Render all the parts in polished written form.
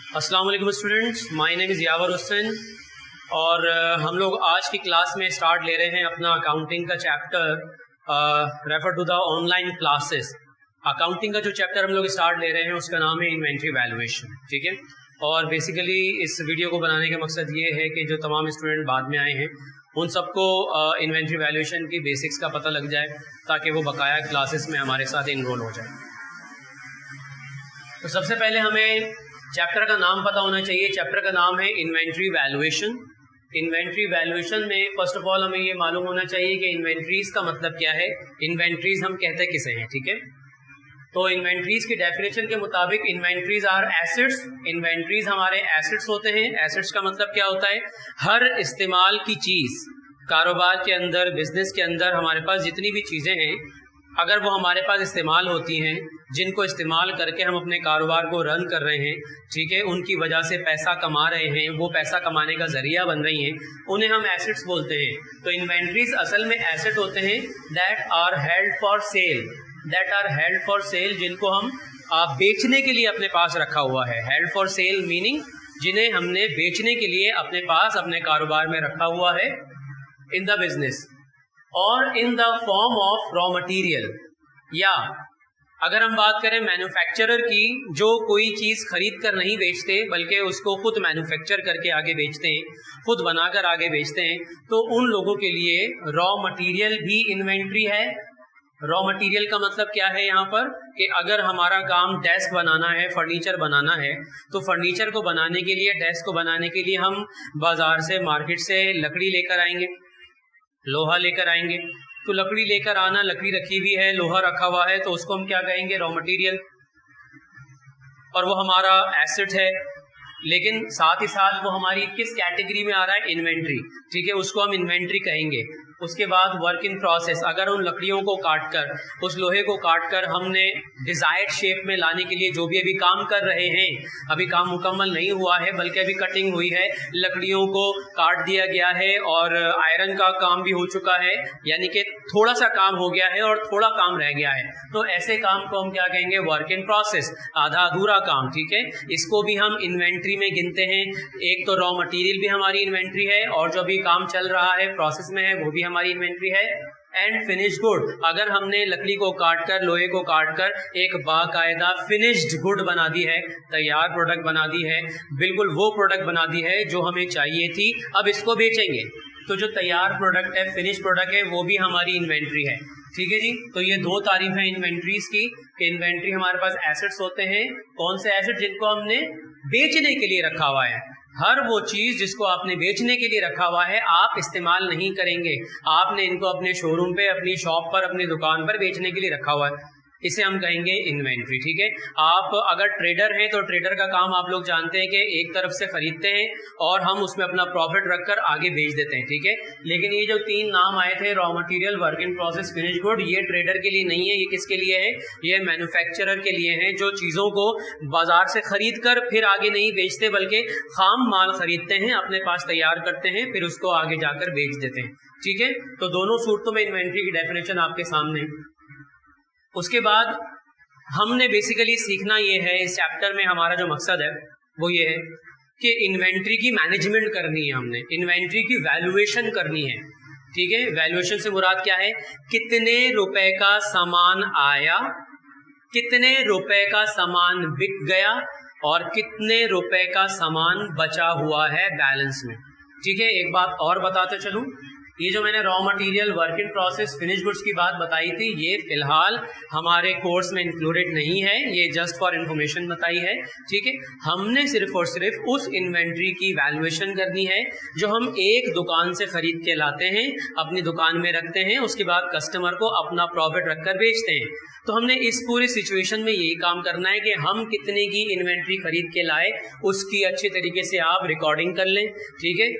अस्सलाम वालेकुम students, my name is यावर हुसैन और हम लोग आज की क्लास में स्टार्ट ले रहे हैं अपना अकाउंटिंग का chapter refer to the online classes. Accounting का जो चैप्टर हम लोग स्टार्ट ले रहे हैं उसका नाम है इन्वेंट्री वैल्यूएशन। ठीक है, और बेसिकली इस वीडियो को बनाने का मकसद ये है कि जो तमाम स्टूडेंट बाद में आए हैं उन सबको इन्वेंट्री वैल्यूएशन की बेसिक्स का पता लग जाए ताकि वो बकाया क्लासेस में हमारे साथ इनरोल हो जाए। तो सबसे पहले हमें चैप्टर का नाम पता होना चाहिए। चैप्टर का नाम है इन्वेंट्री वैल्यूएशन। इन्वेंट्री वैल्यूएशन में फर्स्ट ऑफ ऑल हमें ये मालूम होना चाहिए कि इन्वेंट्रीज का मतलब क्या है। इन्वेंट्रीज हम कहते किसे हैं, ठीक है। तो इन्वेंट्रीज की डेफिनेशन के मुताबिक इन्वेंट्रीज आर एसेट्स। इन्वेंट्रीज हमारे एसेट्स होते हैं। एसेट्स का मतलब क्या होता है, हर इस्तेमाल की चीज़, कारोबार के अंदर, बिजनेस के अंदर हमारे पास जितनी भी चीज़ें हैं, अगर वो हमारे पास इस्तेमाल होती हैं, जिनको इस्तेमाल करके हम अपने कारोबार को रन कर रहे हैं, ठीक है, उनकी वजह से पैसा कमा रहे हैं, वो पैसा कमाने का जरिया बन रही हैं, उन्हें हम एसेट्स बोलते हैं। तो इन्वेंट्रीज असल में एसेट होते हैं that are held for sale, that are held for sale, जिनको हम बेचने के लिए अपने पास रखा हुआ है। हेल्ड फॉर सेल मीनिंग जिन्हें हमने बेचने के लिए अपने पास अपने कारोबार में रखा हुआ है इन द बिजनेस, और in the form of raw material. या अगर हम बात करें मैन्युफैक्चरर की, जो कोई चीज़ खरीद कर नहीं बेचते बल्कि उसको खुद मैन्युफैक्चर करके आगे बेचते हैं, खुद बनाकर आगे बेचते हैं, तो उन लोगों के लिए रॉ मटेरियल भी इन्वेंट्री है। रॉ मटेरियल का मतलब क्या है यहाँ पर कि अगर हमारा काम डेस्क बनाना है, फर्नीचर बनाना है, तो फर्नीचर को बनाने के लिए, डेस्क को बनाने के लिए हम बाजार से, मार्केट से लकड़ी लेकर आएंगे, लोहा लेकर आएंगे। तो लकड़ी लेकर आना, लकड़ी रखी हुई है, लोहा रखा हुआ है, तो उसको हम क्या कहेंगे, रॉ मटेरियल, और वो हमारा एसेट है। लेकिन साथ ही साथ वो हमारी किस कैटेगरी में आ रहा है, इन्वेंट्री, ठीक है, उसको हम इन्वेंट्री कहेंगे। उसके बाद वर्क इन प्रोसेस, अगर उन लकड़ियों को काटकर, उस लोहे को काटकर हमने डिजायर्ड शेप में लाने के लिए जो भी अभी काम कर रहे हैं, अभी काम मुकम्मल नहीं हुआ है बल्कि अभी कटिंग हुई है, लकड़ियों को काट दिया गया है और आयरन का काम भी हो चुका है, यानी कि थोड़ा सा काम हो गया है और थोड़ा काम रह गया है, तो ऐसे काम को हम क्या कहेंगे, वर्क इन प्रोसेस, आधा अधूरा काम, ठीक है। इसको भी हम इन्वेंट्री में गिनते हैं। एक तो रॉ मटेरियल भी हमारी इन्वेंट्री है और जो भी काम चल रहा है, प्रोसेस में है, वो भी हमारी इन्वेंट्री है। एंड फिनिश गुड, अगर हमने लकड़ी को काटकर, लोहे को काटकर एक बाकायदा फिनिश्ड गुड बना दी है, तैयार प्रोडक्ट बना दी है, बिल्कुल वो प्रोडक्ट बना दी है जो हमें चाहिए थी, अब इसको बेचेंगे, तो जो तैयार प्रोडक्ट है, फिनिश प्रोडक्ट है, वो भी हमारी इन्वेंट्री है। ठीक है जी। तो ये दो तारीफ है इन्वेंट्रीज की कि इन्वेंट्री हमारे पास एसेट्स होते हैं। कौन से एसेट, जिनको हमने बेचने के लिए रखा हुआ है। हर वो चीज जिसको आपने बेचने के लिए रखा हुआ है, आप इस्तेमाल नहीं करेंगे, आपने इनको अपने शोरूम पे, अपनी शॉप पर, अपनी दुकान पर बेचने के लिए रखा हुआ है, इसे हम कहेंगे इन्वेंट्री। ठीक है। आप अगर ट्रेडर हैं तो ट्रेडर का काम आप लोग जानते हैं कि एक तरफ से खरीदते हैं और हम उसमें अपना प्रॉफिट रखकर आगे बेच देते हैं, ठीक है। लेकिन ये जो तीन नाम आए थे, raw material, work in process, finish good, ये ट्रेडर के लिए नहीं है। ये किसके लिए है, ये मैन्युफैक्चरर के लिए है, जो चीज़ों को बाजार से खरीद कर फिर आगे नहीं बेचते बल्कि खाम माल खरीदते हैं, अपने पास तैयार करते हैं, फिर उसको आगे जाकर बेच देते हैं, ठीक है। तो दोनों सूरतों में इन्वेंट्री की डेफिनेशन आपके सामने। उसके बाद हमने बेसिकली सीखना ये है, इस चैप्टर में हमारा जो मकसद है वो ये है कि इन्वेंट्री की मैनेजमेंट करनी है, हमने इन्वेंट्री की वैल्यूएशन करनी है, ठीक है। वैल्यूएशन से मुराद क्या है, कितने रुपए का सामान आया, कितने रुपए का सामान बिक गया और कितने रुपए का सामान बचा हुआ है बैलेंस में, ठीक है। एक बात और बताते चलूं, ये जो मैंने raw material, work in process, finish goods की बात बताई थी, ये फिलहाल हमारे कोर्स में इंक्लूडेड नहीं है, ये जस्ट फॉर इन्फॉर्मेशन बताई है, ठीक है। हमने सिर्फ और सिर्फ उस इन्वेंट्री की वैल्यूएशन करनी है जो हम एक दुकान से खरीद के लाते हैं, अपनी दुकान में रखते हैं, उसके बाद कस्टमर को अपना प्रॉफिट रखकर बेचते हैं। तो हमने इस पूरी सिचुएशन में यही काम करना है कि हम कितने की इन्वेंट्री खरीद के लाए, उसकी अच्छी तरीके से आप रिकॉर्डिंग कर लें, ठीक है।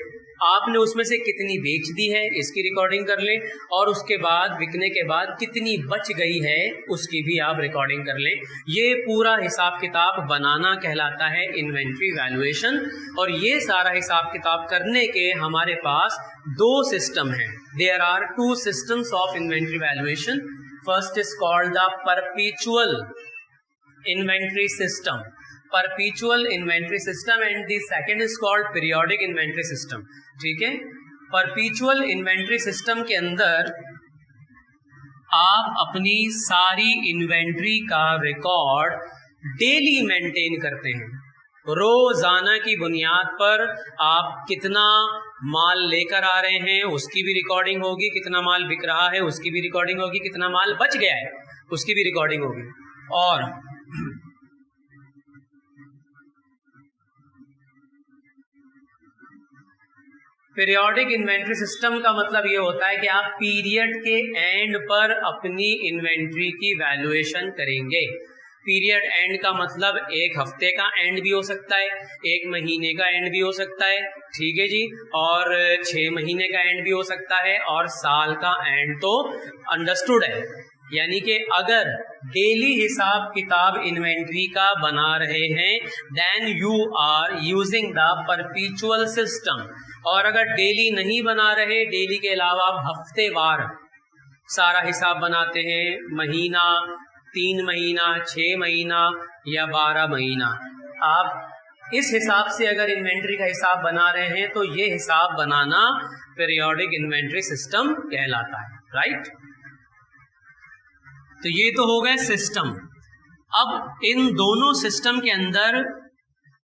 आपने उसमें से कितनी बेच दी है, इसकी रिकॉर्डिंग कर लें, और उसके बाद बिकने के बाद कितनी बच गई है, उसकी भी आप रिकॉर्डिंग कर लें। ये पूरा हिसाब किताब बनाना कहलाता है इन्वेंट्री वैल्यूएशन। और ये सारा हिसाब किताब करने के हमारे पास दो सिस्टम हैं। There are two systems of inventory valuation. First is called the perpetual inventory system. Perpetual inventory system and the second is called periodic inventory system. ठीक है, परपीचुअल इन्वेंट्री सिस्टम के अंदर आप अपनी सारी इन्वेंट्री का रिकॉर्ड डेली मेंटेन करते हैं। रोजाना की बुनियाद पर आप कितना माल लेकर आ रहे हैं उसकी भी रिकॉर्डिंग होगी, कितना माल बिक रहा है उसकी भी रिकॉर्डिंग होगी, कितना माल बच गया है उसकी भी रिकॉर्डिंग होगी। और पीरियोडिक इन्वेंट्री सिस्टम का मतलब ये होता है कि आप पीरियड के एंड पर अपनी इन्वेंट्री की वैल्यूएशन करेंगे। पीरियड एंड का मतलब एक हफ्ते का एंड भी हो सकता है, एक महीने का एंड भी हो सकता है, ठीक है जी, और 6 महीने का एंड भी हो सकता है, और साल का एंड तो अंडरस्टूड है। यानी कि अगर डेली हिसाब किताब इन्वेंट्री का बना रहे हैं then you are using the perpetual system. और अगर डेली नहीं बना रहे, डेली के अलावा आप हफ्तेवार सारा हिसाब बनाते हैं, महीना, 3 महीना, 6 महीना या 12 महीना, आप इस हिसाब से अगर इन्वेंट्री का हिसाब बना रहे हैं तो ये हिसाब बनाना पीरियोडिक इन्वेंट्री सिस्टम कहलाता है, राइट। तो ये तो हो गए सिस्टम। अब इन दोनों सिस्टम के अंदर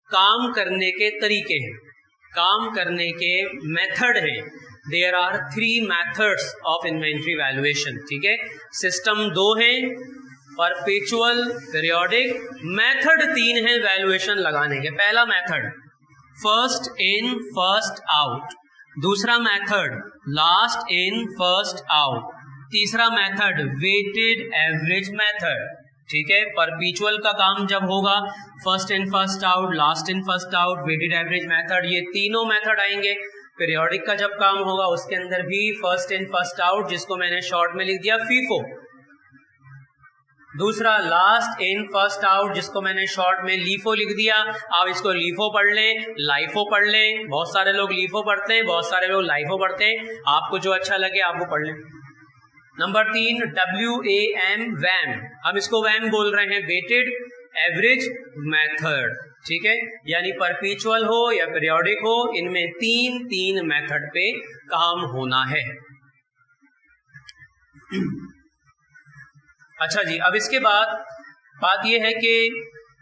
काम करने के तरीके हैं, काम करने के मेथड हैं। There are 3 methods of inventory valuation. ठीक है, सिस्टम 2 हैं, परपेचुअल, पीरियोडिक। मेथड 3 है वैल्यूएशन लगाने के। पहला method first in first out, दूसरा method last in first out, तीसरा मेथड वेटेड एवरेज मेथड। ठीक है, परपीचुअल का काम जब होगा first in first out, last in first out, weighted average method, ये तीनों मेथड आएंगे। पीरियोडिक का जब काम होगा उसके अंदर भी फर्स्ट इन फर्स्ट आउट, जिसको मैंने शॉर्ट में लिख दिया फीफो, दूसरा लास्ट इन फर्स्ट आउट जिसको मैंने शॉर्ट में लीफो लिख दिया। आप इसको लीफो पढ़ लें, लाइफो पढ़ लें, बहुत सारे लोग लीफो पढ़ते हैं, बहुत सारे लोग लाइफो पढ़ते हैं, आपको जो अच्छा लगे आप वो पढ़ लें। नंबर 3 WAM, वैम, हम इसको वैम बोल रहे हैं, वेटेड एवरेज मेथड। ठीक है, यानी परपीचुअल हो या पीरियोडिक हो, इनमें 3 मेथड पे काम होना है। अच्छा जी, अब इसके बाद बात यह है कि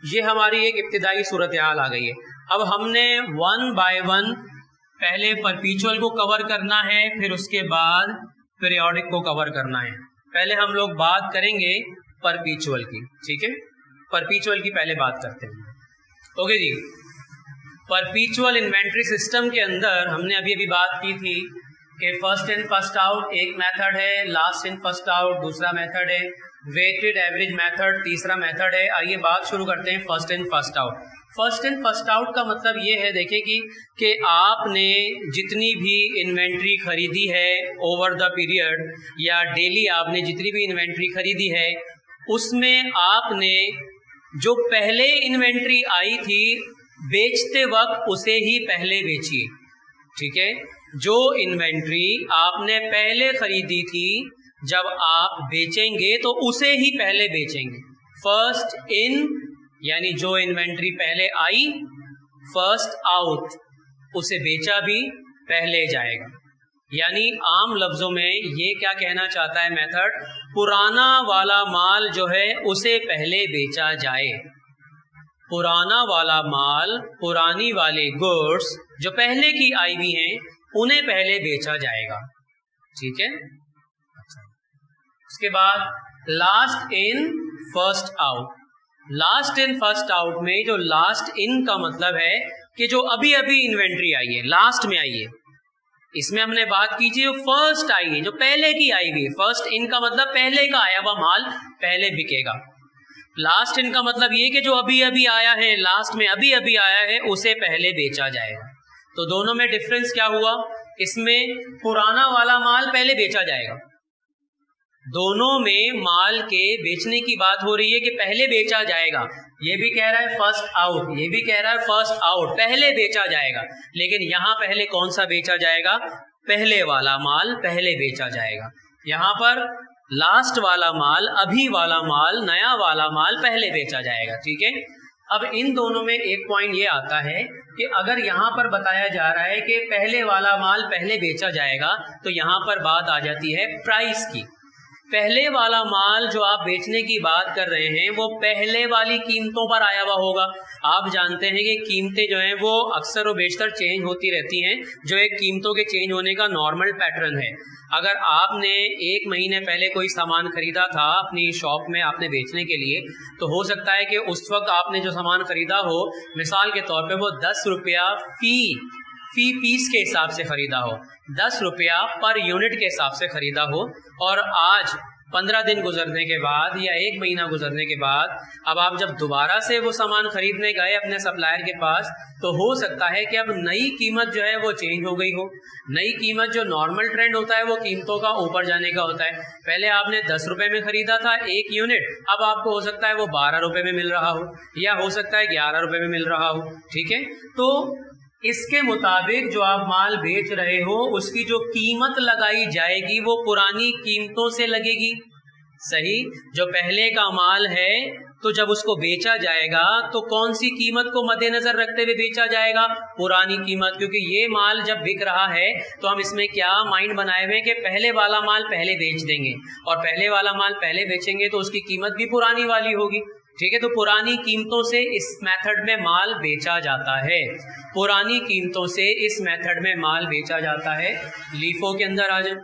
ये हमारी एक इब्तिदाई सूरत हाल आ गई है। अब हमने 1 बाय 1 पहले परपीचुअल को कवर करना है, फिर उसके बाद पीरियोडिक को कवर करना है। पहले हम लोग बात करेंगे परपीचुअल की। ठीक है, परपीचुअल की पहले बात करते हैं। ओके जी, परपीचुअल इन्वेंट्री सिस्टम के अंदर हमने अभी बात की थी कि फर्स्ट इन फर्स्ट आउट एक मेथड है, लास्ट इन फर्स्ट आउट दूसरा मेथड है, वेटेड एवरेज मेथड तीसरा मेथड है। आइए बात शुरू करते हैं first in first out. First in first out का मतलब ये है, देखिए कि आपने जितनी भी इन्वेंट्री खरीदी है ओवर द पीरियड या डेली आपने जितनी भी इन्वेंट्री खरीदी है उसमें आपने जो पहले इन्वेंट्री आई थी बेचते वक्त उसे ही पहले बेचिए। ठीक है, जो इन्वेंट्री आपने पहले खरीदी थी जब आप बेचेंगे तो उसे ही पहले बेचेंगे। फर्स्ट इन यानी जो इन्वेंट्री पहले आई, फर्स्ट आउट उसे बेचा भी पहले जाएगा। यानी आम लफ्जों में ये क्या कहना चाहता है मेथड, पुराना वाला माल जो है उसे पहले बेचा जाए। पुराना वाला माल, पुरानी वाले गुड्स जो पहले की आई हुई हैं उन्हें पहले बेचा जाएगा। ठीक है, उसके बाद last in first out. Last in first out में जो लास्ट इन का मतलब है कि जो अभी अभी इन्वेंट्री आई है, लास्ट में आई है, इसमें हमने बात की थी जो फर्स्ट आई है, जो पहले की आई हुई है। फर्स्ट इन का मतलब पहले का आया हुआ माल पहले बिकेगा। लास्ट इन का मतलब ये कि जो अभी अभी आया है, लास्ट में अभी अभी आया है, उसे पहले बेचा जाएगा। तो दोनों में डिफरेंस क्या हुआ, इसमें पुराना वाला माल पहले बेचा जाएगा। दोनों में माल के बेचने की बात हो रही है कि पहले बेचा जाएगा। ये भी कह रहा है फर्स्ट आउट, ये भी कह रहा है फर्स्ट आउट, पहले बेचा जाएगा। लेकिन यहाँ पहले कौन सा बेचा जाएगा, पहले वाला माल पहले बेचा जाएगा। यहाँ पर लास्ट वाला माल, अभी वाला माल, नया वाला माल पहले बेचा जाएगा। ठीक है, अब इन दोनों में एक पॉइंट ये आता है कि अगर यहाँ पर बताया जा रहा है कि पहले वाला माल पहले बेचा जाएगा, तो यहाँ पर बात आ जाती है प्राइस की। पहले वाला माल जो आप बेचने की बात कर रहे हैं वो पहले वाली कीमतों पर आया हुआ होगा। आप जानते हैं कि कीमतें जो हैं वो अक्सर व बेशतर चेंज होती रहती हैं, जो एक कीमतों के चेंज होने का नॉर्मल पैटर्न है। अगर आपने 1 महीने पहले कोई सामान खरीदा था अपनी शॉप में आपने बेचने के लिए, तो हो सकता है कि उस वक्त आपने जो सामान खरीदा हो, मिसाल के तौर पे वो 10 रुपया फी पीस के हिसाब से खरीदा हो, 10 रुपया पर यूनिट के हिसाब से खरीदा हो, और आज 15 दिन गुजरने के बाद या 1 महीना गुजरने के बाद अब आप जब दोबारा से वो सामान खरीदने गए अपने सप्लायर के पास, तो हो सकता है कि अब नई कीमत जो है वो चेंज हो गई हो। नई कीमत जो नॉर्मल ट्रेंड होता है वो कीमतों का ऊपर जाने का होता है। पहले आपने 10 रुपए में खरीदा था 1 यूनिट, अब आपको हो सकता है वो 12 रुपए में मिल रहा हो, या हो सकता है 11 रुपए में मिल रहा हो। ठीक है, तो इसके मुताबिक जो आप माल बेच रहे हो उसकी जो कीमत लगाई जाएगी वो पुरानी कीमतों से लगेगी। सही, जो पहले का माल है तो जब उसको बेचा जाएगा तो कौन सी कीमत को मद्देनजर रखते हुए बेचा जाएगा? पुरानी कीमत, क्योंकि ये माल जब बिक रहा है तो हम इसमें क्या माइंड बनाए हुए कि पहले वाला माल पहले बेच देंगे, और पहले वाला माल पहले बेचेंगे तो उसकी कीमत भी पुरानी वाली होगी। ठीक है, तो पुरानी कीमतों से इस मेथड में माल बेचा जाता है, पुरानी कीमतों से इस मेथड में माल बेचा जाता है। लीफो के अंदर आ जाए,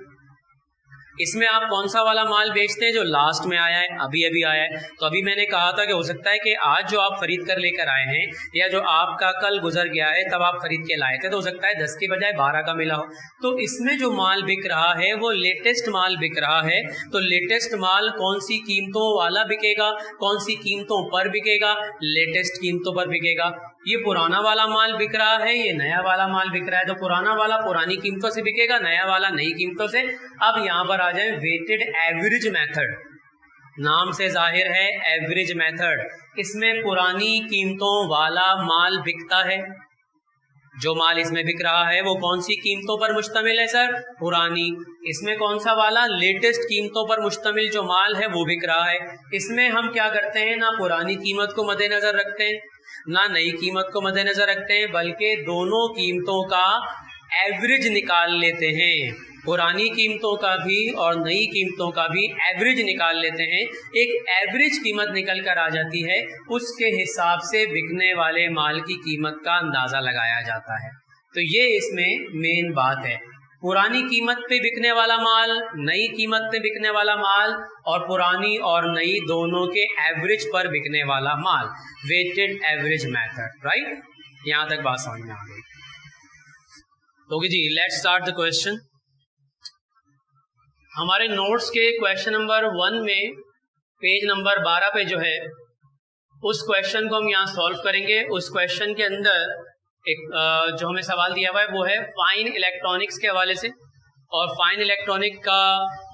इसमें आप कौन सा वाला माल बेचते हैं? जो लास्ट में आया है, अभी अभी आया है। तो अभी मैंने कहा था कि हो सकता है कि आज जो आप खरीद कर लेकर आए हैं या जो आपका कल गुजर गया है तब आप खरीद के लाए थे, तो हो सकता है 10 के बजाय 12 का मिला हो। तो इसमें जो माल बिक रहा है वो लेटेस्ट माल बिक रहा है। तो लेटेस्ट माल कौन सी कीमतों वाला बिकेगा, कौन सी कीमतों पर बिकेगा? लेटेस्ट कीमतों पर बिकेगा। ये पुराना वाला माल बिक रहा है, ये नया वाला माल बिक रहा है, तो पुराना वाला पुरानी कीमतों से बिकेगा, नया वाला नई कीमतों से। अब यहाँ पर आ जाए वेटेड एवरेज मेथड, नाम से जाहिर है एवरेज मेथड। इसमें पुरानी कीमतों वाला माल बिकता है। जो माल इसमें बिक रहा है वो कौन सी कीमतों पर मुश्तमिल है सर? पुरानी। इसमें कौन सा वाला? लेटेस्ट कीमतों पर मुश्तमिल जो माल है वो बिक रहा है। इसमें हम क्या करते हैं, ना पुरानी कीमत को मद्देनजर रखते हैं ना नई कीमत को मद्देनजर रखते हैं, बल्कि दोनों कीमतों का एवरेज निकाल लेते हैं। पुरानी कीमतों का भी और नई कीमतों का भी एवरेज निकाल लेते हैं। एक एवरेज कीमत निकल कर आ जाती है, उसके हिसाब से बिकने वाले माल की कीमत का अंदाज़ा लगाया जाता है। तो ये इसमें मेन बात है। पुरानी कीमत पे बिकने वाला माल, नई कीमत पे बिकने वाला माल, और पुरानी और नई दोनों के एवरेज पर बिकने वाला माल, वेटेड एवरेज मेथड। राइट, यहाँ तक बात समझ में आ गई? ओके जी, लेट्स स्टार्ट द क्वेश्चन। हमारे नोट्स के क्वेश्चन नंबर 1 में पेज नंबर 12 पे जो है उस क्वेश्चन को हम यहाँ सॉल्व करेंगे। उस क्वेश्चन के अंदर एक जो हमें सवाल दिया हुआ है वो है फाइन इलेक्ट्रॉनिक्स के हवाले से, और फाइन इलेक्ट्रॉनिक का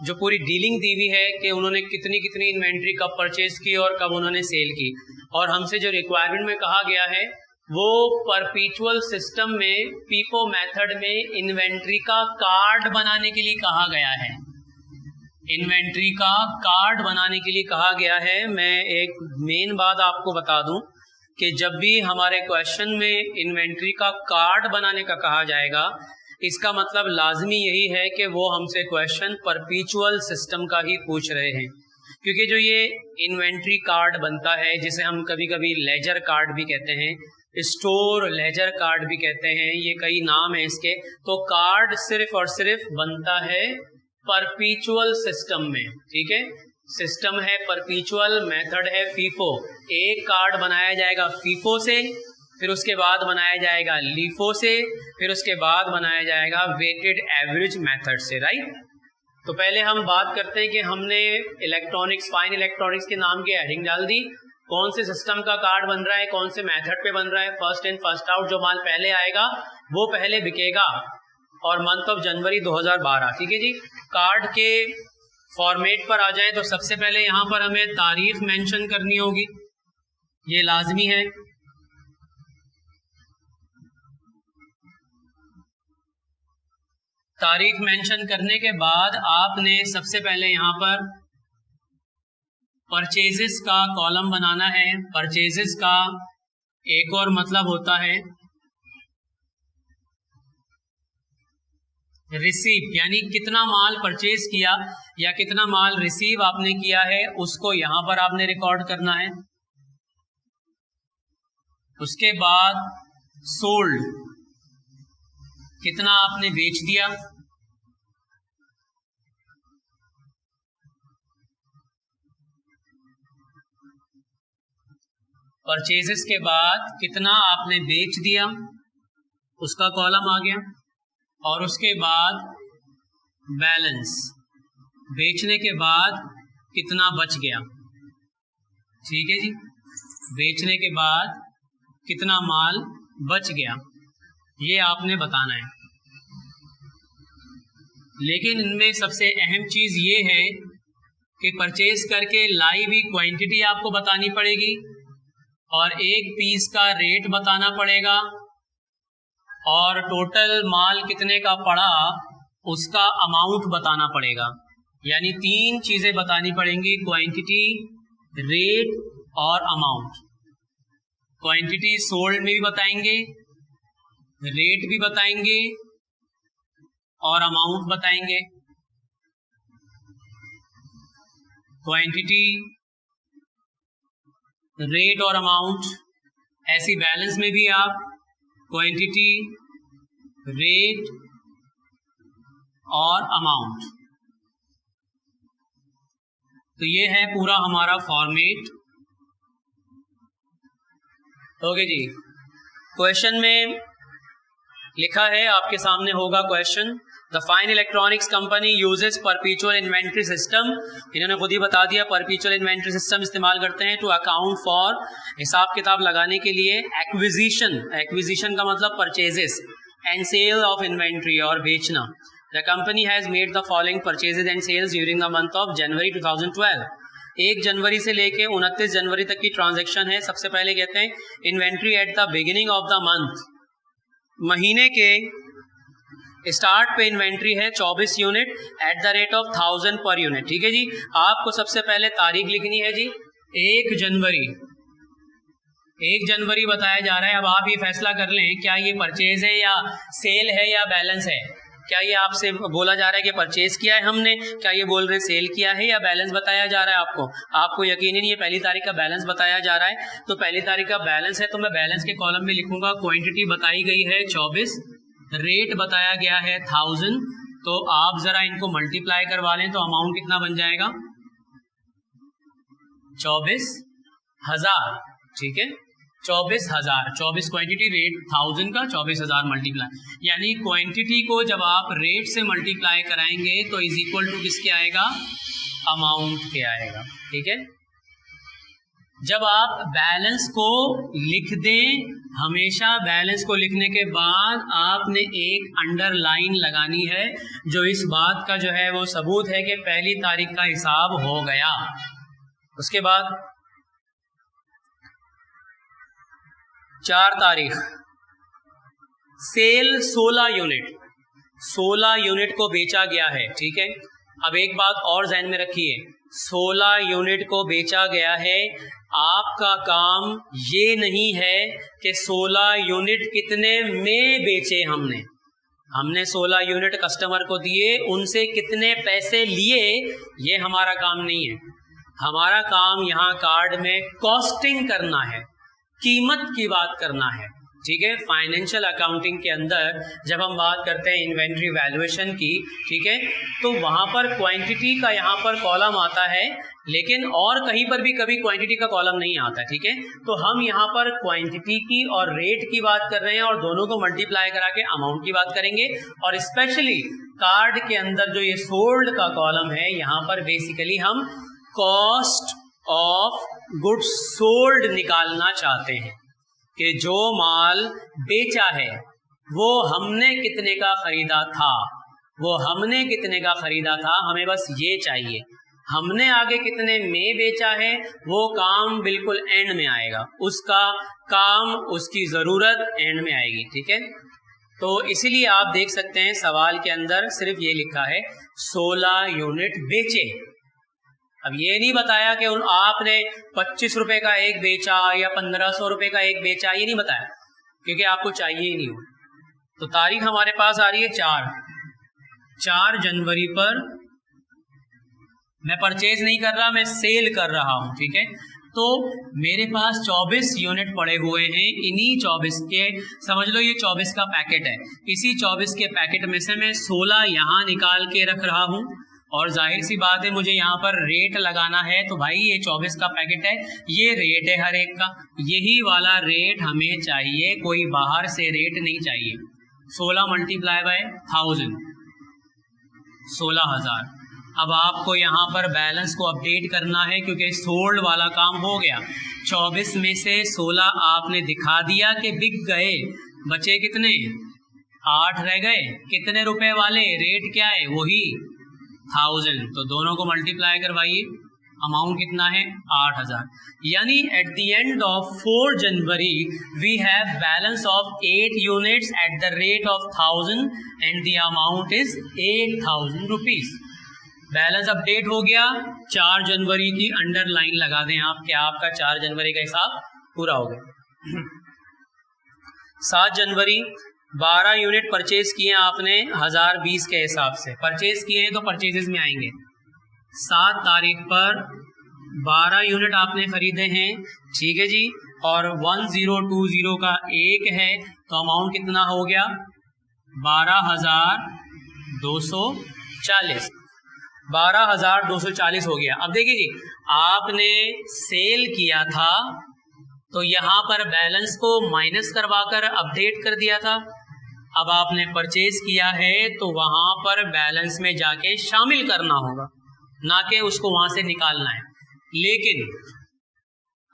जो पूरी डीलिंग दी हुई है कि उन्होंने कितनी कितनी इन्वेंट्री कब परचेज की और कब उन्होंने सेल की, और हमसे जो रिक्वायरमेंट में कहा गया है वो परपीचुअल सिस्टम में फीफो मेथड में इन्वेंट्री का कार्ड बनाने के लिए कहा गया है। इन्वेंट्री का कार्ड बनाने के लिए कहा गया है। मैं एक मेन बात आपको बता दूं कि जब भी हमारे क्वेश्चन में इन्वेंट्री का कार्ड बनाने का कहा जाएगा, इसका मतलब लाजमी यही है कि वो हमसे क्वेश्चन परपीचुअल सिस्टम का ही पूछ रहे हैं, क्योंकि जो ये इन्वेंट्री कार्ड बनता है, जिसे हम कभी कभी लेजर कार्ड भी कहते हैं, स्टोर लेजर कार्ड भी कहते हैं, ये कई नाम है इसके, तो कार्ड सिर्फ और सिर्फ बनता है परपीचुअल सिस्टम में। ठीक है, सिस्टम है परपीचुअल, मेथड है फीफो। एक कार्ड बनाया जाएगा फीफो से, फिर उसके बाद बनाया जाएगा लीफो से, फिर उसके बाद बनाया जाएगा वेटेड एवरेज मेथड से। राइट, तो पहले हम बात करते हैं कि हमने इलेक्ट्रॉनिक्स, फाइन इलेक्ट्रॉनिक्स के नाम की हेडिंग डाल दी। कौन से सिस्टम का कार्ड बन रहा है, कौन से मेथड पे बन रहा है, फर्स्ट इन फर्स्ट आउट, जो माल पहले आएगा वो पहले बिकेगा, और मंथ ऑफ जनवरी 2012। ठीक है जी, कार्ड के फॉर्मेट पर आ जाए तो सबसे पहले यहाँ पर हमें तारीख मेंशन करनी होगी, ये लाजमी है। तारीख मेंशन करने के बाद आपने सबसे पहले यहाँ पर परचेजेस का कॉलम बनाना है। परचेजेस का एक और मतलब होता है रिसीव, यानी कितना माल परचेज किया या कितना माल रिसीव आपने किया है उसको यहां पर आपने रिकॉर्ड करना है। उसके बाद सोल्ड, कितना आपने बेच दिया। परचेजेस के बाद कितना आपने बेच दिया, उसका कॉलम आ गया। और उसके बाद बैलेंस, बेचने के बाद कितना बच गया। ठीक है जी, बेचने के बाद कितना माल बच गया, ये आपने बताना है। लेकिन इनमें सबसे अहम चीज ये है कि परचेज करके लाई हुई क्वांटिटी आपको बतानी पड़ेगी और एक पीस का रेट बताना पड़ेगा और टोटल माल कितने का पड़ा उसका अमाउंट बताना पड़ेगा। यानी 3 चीजें बतानी पड़ेंगी, क्वांटिटी, रेट और अमाउंट। क्वांटिटी सोल्ड में भी बताएंगे, रेट भी बताएंगे और अमाउंट बताएंगे। क्वांटिटी, रेट और अमाउंट। ऐसी बैलेंस में भी आप क्वांटिटी, रेट और अमाउंट। तो ये है पूरा हमारा फॉर्मेट। ओके जी, क्वेश्चन में लिखा है, आपके सामने होगा question. The fine electronics company uses perpetual inventory system. इन्होंने खुद ही बता दिया परपेचुअल इन्वेंट्री सिस्टम इस्तेमाल करते हैं टू अकाउंट फॉर, हिसाब किताब लगाने के लिए, एक्विजिशन, एक्विजिशन का मतलब purchases, and sale of inventory और बेचना। The company has made the following purchases and sales during the month of January 2012। 1 जनवरी से लेके 29 जनवरी तक की ट्रांजैक्शन है। सबसे पहले कहते हैं inventory at the beginning of the month, महीने के स्टार्ट पे इन्वेंट्री है 24 unit eight the rate of 1000 per unit. ठीक है जी, आपको सबसे पहले तारीख लिखनी है जी 1 जनवरी। 1 जनवरी बताया जा रहा है। अब आप ये फैसला कर लें क्या ये परचेज है या सेल है या बैलेंस है। क्या ये आपसे बोला जा रहा है कि परचेज किया है हमने, क्या ये बोल रहे सेल किया है या बैलेंस बताया जा रहा है आपको। आपको यकीनन ये पहली तारीख का बैलेंस बताया जा रहा है। तो पहली तारीख का बैलेंस है तो मैं बैलेंस के कॉलम में लिखूंगा क्वांटिटी बताई गई है 24, रेट बताया गया है 1000। तो आप जरा इनको मल्टीप्लाई करवा लें तो अमाउंट कितना बन जाएगा 24,000। ठीक है, 24,000, 24 क्वांटिटी, रेट 1000 का 24,000 मल्टीप्लाई, यानी क्वांटिटी को जब आप रेट से मल्टीप्लाई कराएंगे तो इज इक्वल टू किसके आएगा, अमाउंट के आएगा। ठीक है, जब आप बैलेंस को लिख दें, हमेशा बैलेंस को लिखने के बाद आपने एक अंडरलाइन लगानी है जो इस बात का जो है वो सबूत है कि पहली तारीख का हिसाब हो गया। उसके बाद 4 तारीख, सेल 16 यूनिट, 16 यूनिट को बेचा गया है। ठीक है, अब एक बात और ध्यान में रखिए, 16 यूनिट को बेचा गया है। आपका काम ये नहीं है कि 16 यूनिट कितने में बेचे हमने 16 यूनिट कस्टमर को दिए, उनसे कितने पैसे लिए, ये हमारा काम नहीं है। हमारा काम यहाँ कार्ड में कॉस्टिंग करना है, कीमत की बात करना है। ठीक है, फाइनेंशियल अकाउंटिंग के अंदर जब हम बात करते हैं इन्वेंट्री वैल्यूएशन की, ठीक है, तो वहां पर क्वांटिटी का यहाँ पर कॉलम आता है, लेकिन और कहीं पर भी कभी क्वांटिटी का कॉलम नहीं आता। ठीक है, तो हम यहाँ पर क्वांटिटी की और रेट की बात कर रहे हैं और दोनों को मल्टीप्लाई करा के अमाउंट की बात करेंगे। और स्पेशली कार्ड के अंदर जो ये सोल्ड का कॉलम है, यहाँ पर बेसिकली हम कॉस्ट ऑफ गुड्स सोल्ड निकालना चाहते हैं कि जो माल बेचा है वो हमने कितने का खरीदा था, हमें बस ये चाहिए। हमने आगे कितने में बेचा है वो काम बिल्कुल एंड में आएगा, उसका काम, उसकी जरूरत एंड में आएगी। ठीक है, तो इसीलिए आप देख सकते हैं सवाल के अंदर सिर्फ ये लिखा है 16 यूनिट बेचे। अब ये नहीं बताया कि आपने 25 रुपए का एक बेचा या 1500 रुपए का एक बेचा, ये नहीं बताया, क्योंकि आपको चाहिए ही नहीं हो। तो तारीख हमारे पास आ रही है 4 जनवरी पर मैं परचेज नहीं कर रहा, मैं सेल कर रहा हूं, ठीक है। तो मेरे पास 24 यूनिट पड़े हुए हैं, इन्हीं 24 के, समझ लो ये 24 का पैकेट है, इसी 24 के पैकेट में से मैं 16 यहाँ निकाल के रख रहा हूँ, और जाहिर सी बात है मुझे यहाँ पर रेट लगाना है, तो भाई ये 24 का पैकेट है, ये रेट है हर एक का, यही वाला रेट हमें चाहिए, कोई बाहर से रेट नहीं चाहिए। 16 मल्टीप्लाई बाय 1000, 16,000। अब आपको यहाँ पर बैलेंस को अपडेट करना है, क्योंकि सोल्ड वाला काम हो गया। 24 में से 16 आपने दिखा दिया कि बिक गए, बचे कितने, 8 रह गए, कितने रुपए वाले, रेट क्या है, वही 1000, तो दोनों को मल्टीप्लाई करवाइए, अमाउंट कितना है, 8000। यानी at the end of 4 January we have balance of 8 units at the rate of 1000 and the amount is 8000 rupees. Balance update हो गया, 4 जनवरी की अंडरलाइन लगा दें आप, क्या आपका 4 जनवरी का हिसाब पूरा हो गया। 7 जनवरी 12 यूनिट परचेज किए आपने 1020 के हिसाब से, परचेज किए हैं तो परचेजेस में आएंगे। 7 तारीख पर 12 यूनिट आपने खरीदे हैं, ठीक है जी, और 1020 का एक है, तो अमाउंट कितना हो गया, 12,240, 12,240 हो गया। अब देखिए जी, आपने सेल किया था तो यहाँ पर बैलेंस को माइनस करवाकर अपडेट कर दिया था, अब आपने परचेज किया है तो वहां पर बैलेंस में जाके शामिल करना होगा, ना कि उसको वहां से निकालना है। लेकिन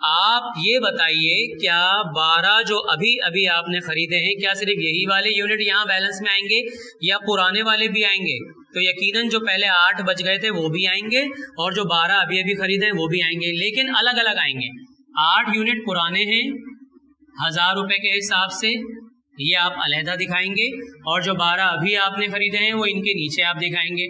आप ये बताइए, क्या 12 जो अभी अभी आपने खरीदे हैं, क्या सिर्फ यही वाले यूनिट यहाँ बैलेंस में आएंगे या पुराने वाले भी आएंगे? तो यकीनन जो पहले 8 बच गए थे वो भी आएंगे, और जो 12 अभी अभी खरीदे हैं वो भी आएंगे, लेकिन अलग अलग आएंगे। 8 यूनिट पुराने हैं 1000 रुपए के हिसाब से, ये आप अलहदा दिखाएंगे, और जो 12 अभी आपने खरीदे हैं वो इनके नीचे आप दिखाएंगे।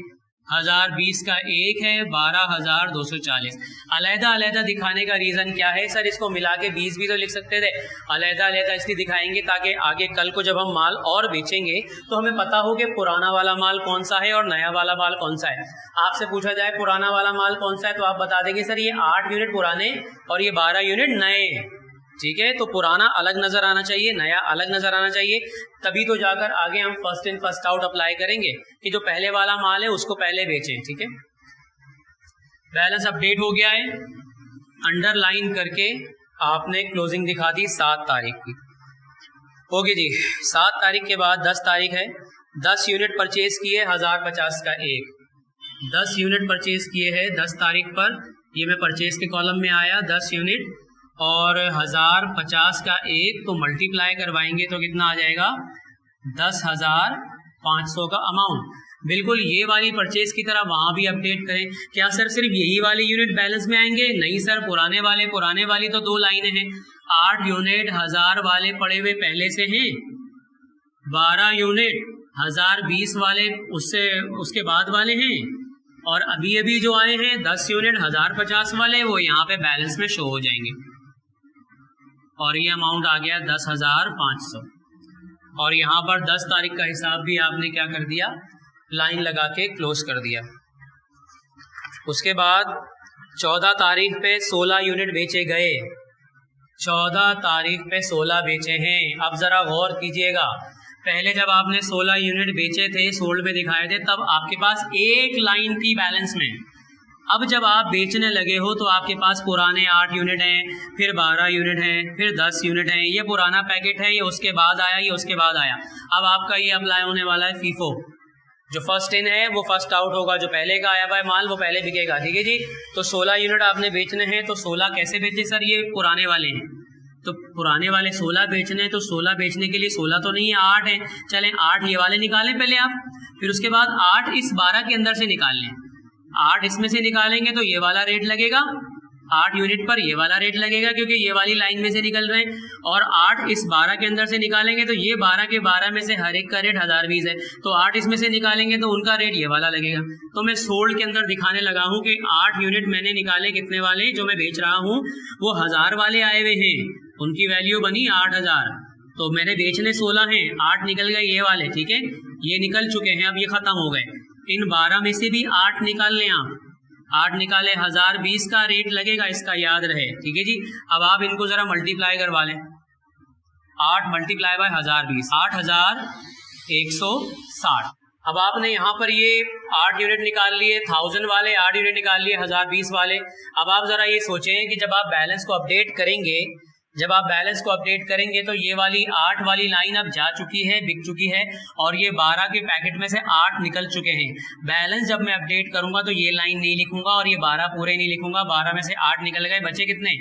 1020 का एक है, 12,240। अलहदा अलहदा दिखाने का रीज़न क्या है? सर इसको मिला के 20 भी तो लिख सकते थे। अलहदा अलहदा इसलिए दिखाएंगे ताकि आगे कल को जब हम माल और बेचेंगे तो हमें पता हो कि पुराना वाला माल कौन सा है और नया वाला माल कौन सा है। आपसे पूछा जाए पुराना वाला माल कौन सा है, तो आप बता देंगे सर ये 8 यूनिट पुराने और ये 12 यूनिट नए हैं, ठीक है। तो पुराना अलग नजर आना चाहिए, नया अलग नजर आना चाहिए, तभी तो जाकर आगे हम first in first out apply करेंगे कि जो पहले वाला माल है उसको पहले बेचें, ठीक है। बैलेंस अपडेट हो गया है, अंडरलाइन करके आपने क्लोजिंग दिखा दी 7 तारीख की। ओके जी, 7 तारीख के बाद 10 तारीख है। 10 यूनिट परचेज किए 1050 का एक, 10 यूनिट परचेज किए हैं 10 तारीख पर, ये मैं परचेज के कॉलम में आया 10 यूनिट और 1050 का एक, तो मल्टीप्लाई करवाएंगे तो कितना आ जाएगा 10,500 का अमाउंट। बिल्कुल ये वाली परचेज की तरह वहां भी अपडेट करें। क्या सर सिर्फ यही वाले यूनिट बैलेंस में आएंगे? नहीं सर, पुराने वाली तो 2 लाइनें हैं। 8 यूनिट 1000 वाले पड़े हुए पहले से हैं, 12 यूनिट 1020 वाले उसके बाद वाले हैं, और अभी अभी जो आए हैं 10 यूनिट 1050 वाले, वो यहाँ पे बैलेंस में शो हो जाएंगे, और ये अमाउंट आ गया 10,500। और यहाँ पर 10 तारीख का हिसाब भी आपने क्या कर दिया, लाइन लगा के क्लोज कर दिया। उसके बाद 14 तारीख पे 16 यूनिट बेचे गए, 14 तारीख पे 16 बेचे हैं। अब जरा गौर कीजिएगा, पहले जब आपने 16 यूनिट बेचे थे, सोल्ड में दिखाए थे, तब आपके पास एक लाइन थी बैलेंस में। अब जब आप बेचने लगे हो तो आपके पास पुराने 8 यूनिट हैं, फिर 12 यूनिट हैं, फिर 10 यूनिट हैं, ये पुराना पैकेट है, ये उसके बाद आया, ये उसके बाद आया। अब आपका ये अप्लाई होने वाला है फीफो, जो फर्स्ट इन है वो फर्स्ट आउट होगा, जो पहले का आया हुआ है माल वो पहले बिकेगा, ठीक है जी। तो 16 यूनिट आपने बेचने हैं, तो 16 कैसे बेचे सर? ये पुराने वाले हैं, तो पुराने वाले 16 बेचने हैं, तो 16 बेचने के लिए 16 तो नहीं है, 8 है। चलें 8 ये वाले निकालें पहले आप, फिर उसके बाद 8 इस 12 के अंदर से निकाल लें। 8 इसमें से निकालेंगे तो ये वाला रेट लगेगा, 8 यूनिट पर ये वाला रेट लगेगा क्योंकि ये वाली लाइन में से निकल रहे हैं, और 8 इस 12 के अंदर से निकालेंगे तो ये 12 के 12 में से हर एक का रेट 1020 है, तो 8 इसमें से निकालेंगे तो उनका रेट ये वाला लगेगा। तो मैं सोल्ड के अंदर दिखाने लगा हूं कि 8 यूनिट मैंने निकाले, कितने वाले, जो मैं बेच रहा हूं वो 1000 वाले आए हुए हैं, उनकी वैल्यू बनी 8000, तो मैंने बेचने 16 हैं, 8 निकल गए ये वाले, ठीक है, ये निकल चुके हैं, अब ये खत्म हो गए। इन 12 में से भी 8 निकाल लें आप, 8 निकाले 1020 का रेट लगेगा, इसका याद रहे, ठीक है जी। अब आप इनको जरा मल्टीप्लाई करवा लें, 8 मल्टीप्लाई बाय 1020, 8160। अब आपने यहाँ पर ये 8 यूनिट निकाल लिए, 1000 वाले 8 यूनिट निकाल लिए, 1020 वाले। अब आप जरा ये सोचें कि जब आप बैलेंस को अपडेट करेंगे, जब आप बैलेंस को अपडेट करेंगे तो ये वाली 8 वाली लाइन अब जा चुकी है, बिक चुकी है, और ये 12 के पैकेट में से 8 निकल चुके हैं। बैलेंस जब मैं अपडेट करूंगा तो ये लाइन नहीं लिखूंगा और ये 12 पूरे नहीं लिखूंगा, 12 में से 8 निकल गए, बचे कितने,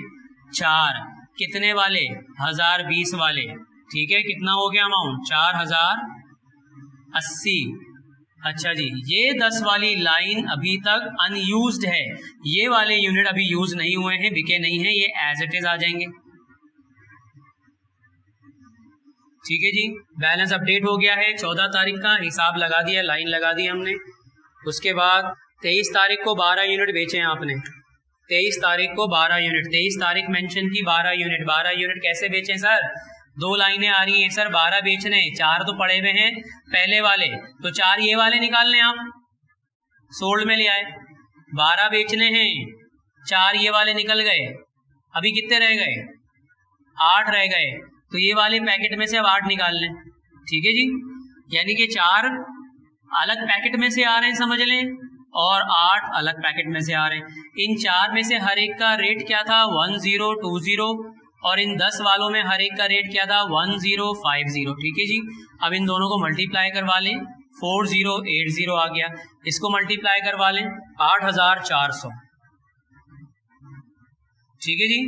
4, कितने वाले, 1020 वाले, ठीक है, कितना हो गया अमाउंट, 4080। अच्छा जी, ये 10 वाली लाइन अभी तक अनयूज्ड है, ये वाले यूनिट अभी यूज नहीं हुए हैं, बिके नहीं है, ये एज इट इज आ जाएंगे, ठीक है जी। बैलेंस अपडेट हो गया है, 14 तारीख का हिसाब लगा दिया, लाइन लगा दी हमने। उसके बाद 23 तारीख को 12 यूनिट बेचे हैं आपने, 23 तारीख को 12 यूनिट, 23 तारीख मेंशन की 12 यूनिट। 12 यूनिट कैसे बेचें सर, 2 लाइनें आ रही हैं सर, 12 बेचने, 4 तो पड़े हुए हैं पहले वाले, तो 4 ये वाले निकाल लें आप, सोल्ड में ले आए, 12 बेचने हैं, 4 ये वाले निकल गए, अभी कितने रह गए, 8 रह गए, तो ये वाले पैकेट में से अब 8 निकाल लें, ठीक है जी। यानी कि 4 अलग पैकेट में से आ रहे हैं, समझ लें, और 8 अलग पैकेट में से आ रहे हैं। इन 4 में से हर एक का रेट क्या था, 1020, और इन 10 वालों में हर एक का रेट क्या था, 1050, ठीक है जी। अब इन दोनों को मल्टीप्लाई करवा लें, 4080 आ गया, इसको मल्टीप्लाई करवा लें, 8400, ठीक है जी।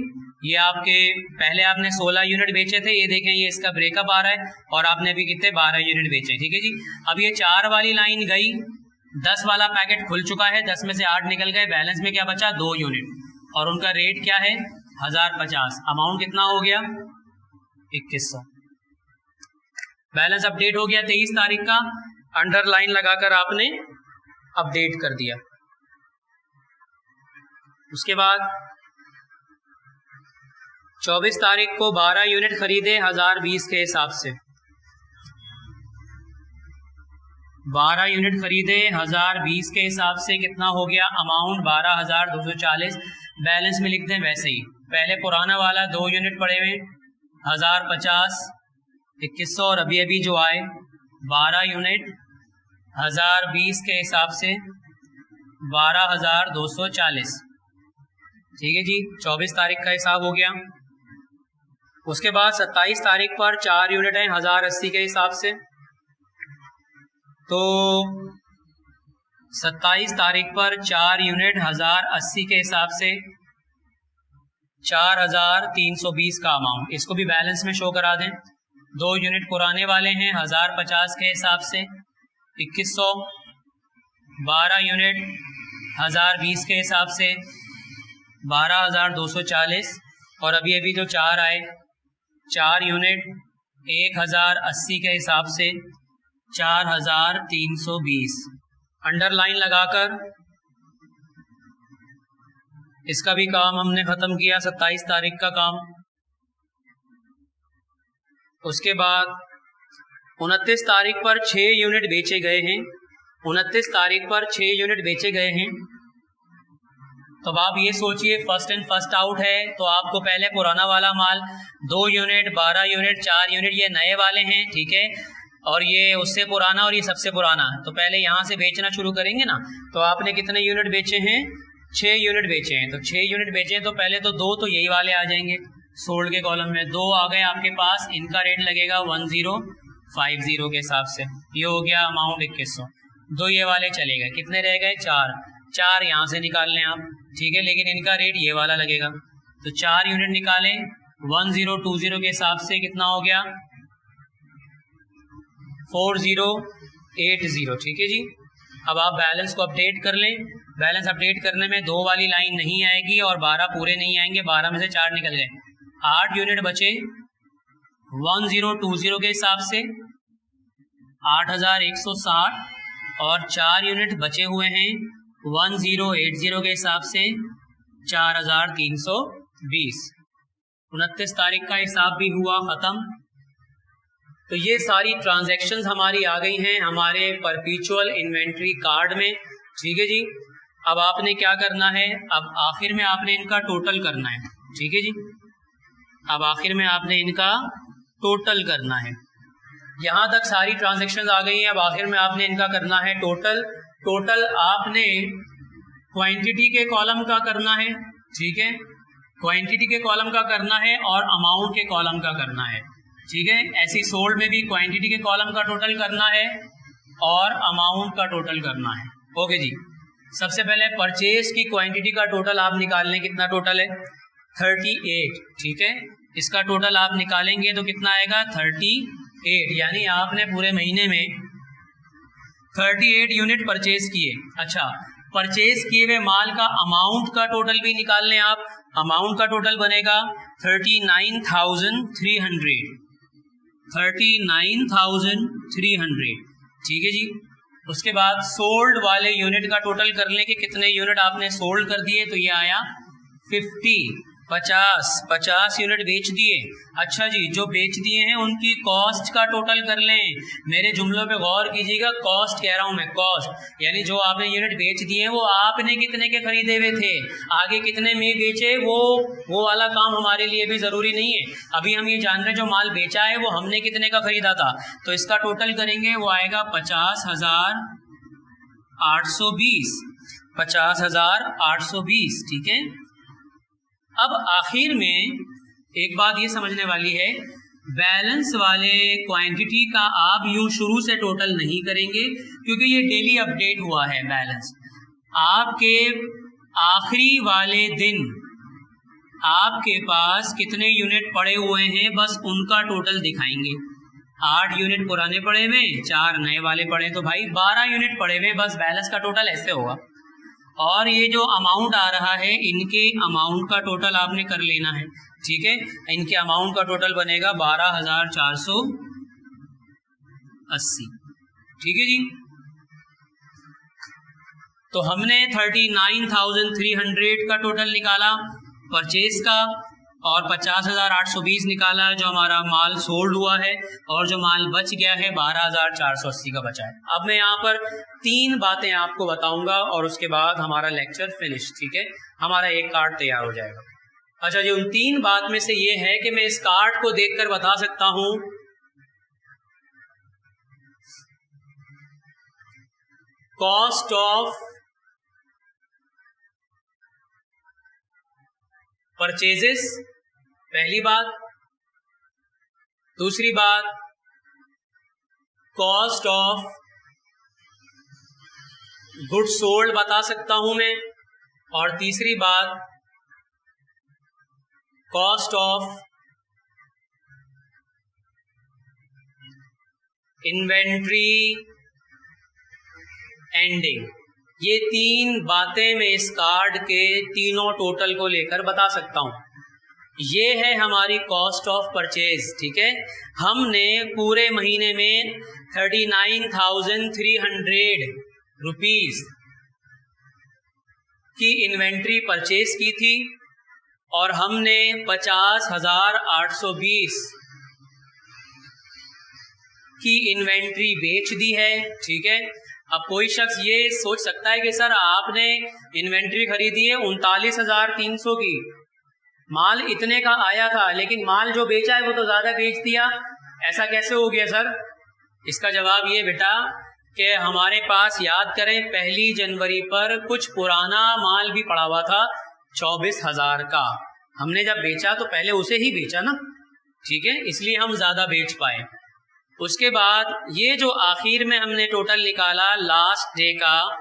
ये आपके पहले आपने 16 यूनिट बेचे थे, ये देखें ये इसका ब्रेकअप आ रहा है, और आपने अभी कितने 12 यूनिट बेचे, ठीक है जी। अब ये 4 वाली लाइन गई, 10 वाला पैकेट खुल चुका है, 10 में से 8 निकल गए, बैलेंस में क्या बचा, 2 यूनिट, और उनका रेट क्या है, 1050, अमाउंट कितना हो गया, 2100। बैलेंस अपडेट हो गया 23 तारीख का, अंडरलाइन लगाकर आपने अपडेट कर दिया। उसके बाद 24 तारीख को 12 यूनिट खरीदे 1020 के हिसाब से, 12 यूनिट खरीदे 1020 के हिसाब से, कितना हो गया अमाउंट, 12240। बैलेंस में लिख दें वैसे ही, पहले पुराना वाला 2 यूनिट पड़े हुए 1050, 2100, और अभी अभी जो आए 12 यूनिट 1020 के हिसाब से 12240, ठीक है जी। 24 तारीख का हिसाब हो गया। उसके बाद 27 तारीख पर 4 यूनिट हैं 1080 के हिसाब से, तो 27 तारीख पर 4 यूनिट 1080 के हिसाब से 4320 का अमाउंट, इसको भी बैलेंस में शो करा दें। 2 यूनिट पुराने वाले हैं 1050 के हिसाब से 2100, 12 यूनिट 1020 के हिसाब से 12240, और अभी अभी जो 4 आए 4 यूनिट 1080 के हिसाब से 4320। अंडरलाइन लगाकर इसका भी काम हमने खत्म किया, 27 तारीख का काम। उसके बाद 29 तारीख पर 6 यूनिट बेचे गए हैं, 29 तारीख पर 6 यूनिट बेचे गए हैं। तो अब आप ये सोचिए, फर्स्ट इन फर्स्ट आउट है, तो आपको पहले पुराना वाला माल 2 यूनिट 12 यूनिट 4 यूनिट ये नए वाले हैं, ठीक है, और ये उससे पुराना और ये सबसे पुराना, तो पहले यहाँ से बेचना शुरू करेंगे ना। तो आपने कितने यूनिट बेचे हैं, 6 यूनिट बेचे हैं, तो 6 यूनिट बेचे हैं, तो पहले तो 2 तो यही वाले आ जाएंगे सोल्ड के कॉलम में, 2 आ गए आपके पास, इनका रेट लगेगा 1050 के हिसाब से, ये हो गया अमाउंट 2100। 2 ये वाले चले गए, कितने रह गए, 4 यहाँ से निकाल लें आप, ठीक है, लेकिन इनका रेट ये वाला लगेगा, तो 4 यूनिट निकालें 1020 के हिसाब से, कितना हो गया 4080, ठीक है जी। अब आप बैलेंस को अपडेट कर लें, बैलेंस अपडेट करने में 2 वाली लाइन नहीं आएगी और 12 पूरे नहीं आएंगे, 12 में से 4 निकल गए, 8 यूनिट बचे 1020 के हिसाब से 8160 और 4 यूनिट बचे हुए हैं 1080 के हिसाब से 4320। 29 तारीख का हिसाब भी हुआ ख़त्म। तो ये सारी ट्रांजैक्शंस हमारी आ गई हैं हमारे परपीचुअल इन्वेंट्री कार्ड में। ठीक है जी, अब आपने क्या करना है, अब आखिर में आपने इनका टोटल करना है। ठीक है जी, अब आखिर में आपने इनका टोटल करना है। यहाँ तक सारी ट्रांजैक्शंस आ गई हैं, अब आखिर में आपने इनका करना है टोटल। टोटल आपने क्वांटिटी के कॉलम का करना है, ठीक है, क्वांटिटी के कॉलम का करना है और अमाउंट के कॉलम का करना है। ठीक है, ऐसी सोल्ड में भी क्वांटिटी के कॉलम का टोटल करना है और अमाउंट का टोटल करना है। ओके जी, सबसे पहले परचेज की क्वांटिटी का टोटल आप निकाल लें, कितना टोटल है 38। ठीक है, इसका टोटल आप निकालेंगे तो कितना आएगा 38, यानी आपने पूरे महीने में 38 यूनिट परचेज किए। अच्छा, परचेज किए हुए माल का अमाउंट का टोटल भी निकाल लें आप, अमाउंट का टोटल बनेगा 39,300। ठीक है जी, उसके बाद सोल्ड वाले यूनिट का टोटल कर लें कि कितने यूनिट आपने सोल्ड कर दिए, तो ये आया 50 यूनिट बेच दिए। अच्छा जी, जो बेच दिए हैं उनकी कॉस्ट का टोटल कर लें। मेरे जुमलों पे गौर कीजिएगा, कॉस्ट कह रहा हूं मैं, कॉस्ट यानी जो आपने यूनिट बेच दिए हैं वो आपने कितने के खरीदे हुए थे, आगे कितने में बेचे, वो वाला काम हमारे लिए भी ज़रूरी नहीं है। अभी हम ये जान रहे हैं जो माल बेचा है वो हमने कितने का खरीदा था, तो इसका टोटल करेंगे वो आएगा 50,820। 50,820। ठीक है, अब आखिर में एक बात ये समझने वाली है, बैलेंस वाले क्वांटिटी का आप यूं शुरू से टोटल नहीं करेंगे क्योंकि ये डेली अपडेट हुआ है बैलेंस। आपके आखिरी वाले दिन आपके पास कितने यूनिट पड़े हुए हैं बस उनका टोटल दिखाएंगे। 8 यूनिट पुराने पड़े हुए, 4 नए वाले पड़े, तो भाई 12 यूनिट पड़े हुए, बस बैलेंस का टोटल ऐसे होगा। और ये जो अमाउंट आ रहा है इनके अमाउंट का टोटल आपने कर लेना है। ठीक है, इनके अमाउंट का टोटल बनेगा 12,480। ठीक है जी, तो हमने 39,300 का टोटल निकाला परचेज का और 50,820 निकाला जो हमारा माल सोल्ड हुआ है, और जो माल बच गया है 12,480 का बचा है। अब मैं यहाँ पर 3 बातें आपको बताऊंगा और उसके बाद हमारा लेक्चर फिनिश। ठीक है, हमारा एक कार्ड तैयार हो जाएगा। अच्छा जी, उन 3 बात में से ये है कि मैं इस कार्ड को देखकर बता सकता हूं कॉस्ट ऑफ परचेजेस, पहली बात। दूसरी बात कॉस्ट ऑफ गुड्स सोल्ड बता सकता हूं मैं, और तीसरी बात कॉस्ट ऑफ इन्वेंट्री एंडिंग। ये 3 बातें मैं इस कार्ड के तीनों टोटल को लेकर बता सकता हूं। ये है हमारी कॉस्ट ऑफ परचेज। ठीक है, हमने पूरे महीने में 39,300 रुपीज की इन्वेंट्री परचेज की थी और हमने 50,820 की इन्वेंट्री बेच दी है। ठीक है, अब कोई शख्स ये सोच सकता है कि सर आपने इन्वेंट्री खरीदी है 39,300 की, माल इतने का आया था लेकिन माल जो बेचा है वो तो ज्यादा बेच दिया, ऐसा कैसे हो गया सर? इसका जवाब ये बेटा कि हमारे पास, याद करें, 1 जनवरी पर कुछ पुराना माल भी पड़ा हुआ था 24,000 का। हमने जब बेचा तो पहले उसे ही बेचा ना, ठीक है, इसलिए हम ज्यादा बेच पाए। उसके बाद ये जो आखिर में हमने टोटल निकाला लास्ट डे का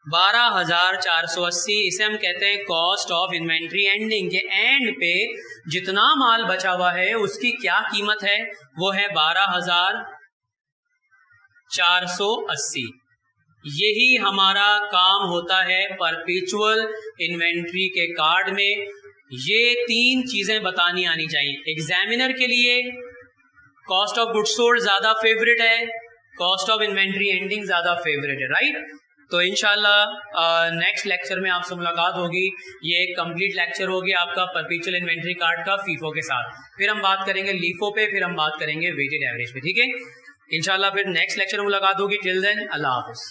12,480, इसे हम कहते हैं कॉस्ट ऑफ इन्वेंट्री एंडिंग। के एंड पे जितना माल बचा हुआ है उसकी क्या कीमत है, वो है 12,480। यही हमारा काम होता है परपेचुअल इन्वेंट्री के कार्ड में। ये 3 चीजें बतानी आनी चाहिए। एग्जामिनर के लिए कॉस्ट ऑफ गुड्स सोल्ड ज्यादा फेवरेट है, कॉस्ट ऑफ इन्वेंट्री एंडिंग ज्यादा फेवरेट है, राइट। तो इंशाल्लाह नेक्स्ट लेक्चर में आपसे मुलाकात होगी। ये एक कंप्लीट लेक्चर होगी आपका परपेचुअल इन्वेंट्री कार्ड का फीफो के साथ। फिर हम बात करेंगे लीफो पे, फिर हम बात करेंगे वेटेड एवरेज पे, ठीक है। इंशाल्लाह फिर नेक्स्ट लेक्चर में मुलाकात होगी। टिल देन अल्लाह हाफिज।